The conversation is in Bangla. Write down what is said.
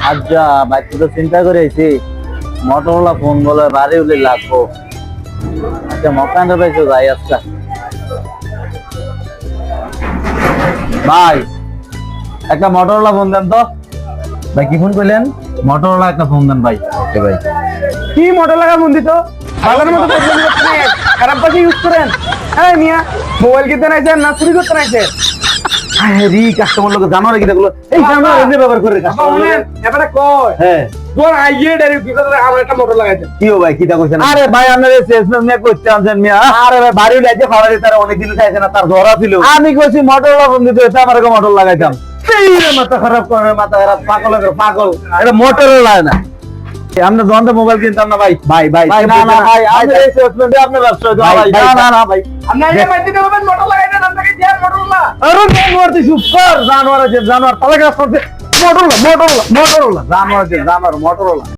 আচ্ছা ভাই তো চিন্তা করে আইছি মোটরওয়ালা ফোন বলে বাড়ি উলে লাগবো। আচ্ছা মকানটা পাইছো যাই আজকা ভাই একটা মোটরওয়ালা ফোন দেন তো। ভাই কি ফোন কইলেন? মোটরওয়ালা একটা ফোন দেন ভাই। ওকে ভাই। কি মডেল লাগা ফোন দিত বাজারের মতো প্রবলেম করতে নাই, খারাপ পাশে ইউজ করেন। হ্যাঁ মিয়া মোবাইল কিনতে নাইছেন না চুরি করতে নাইছেন? হ্যাঁ রি কাস্টমার লোক জানো নাকি এগুলো? এই জানোয়ার এনে ব্যবহার করে কাস্টমার লোক। এবারে কয় হ্যাঁ তোর আইয়ে ডাইরেক্ট ভিতরে আমার একটা মোটর লাগাইছেন। কি ও ভাই কিটা কইছেন? আরে ভাই আপনারা সেলসম্যান নিয়ে করতে আনছেন মিয়া। আরে ভাই বাড়ি লাইতে ফাড়ারে তার অনেক দিন চাইছে না, তার ধরা ছিল। আমি কইছি মোটরওয়ালা ফোন দিতে হইছে আমারে মোটর লাগাইতাম। সেই রে মাথা খারাপ করে, মাথা খারাপ পাগল করে পাগল। এটা মোটরওয়ালা না। আমরা যন্ত্র মোবাইল কিনতাম না ভাই। ভাই ভাই না না ভাই আপনি এই সেলসম্যান দিয়ে আপনি ব্যবসা ভাই। না না ভাই আপনি আইয়ে মাইতে পারবেন মোটর লাগাইছেন, আপনাকে যে মোটর না। আরে জানোয়ার দিস উপর জানোয়ার আছে জানোয়ার তালা গাছ করতে মোটরওয়ালা মোটরওয়ালা মোটরওয়ালা জানোয়ার আছে জানোয়ার মোটরওয়ালা।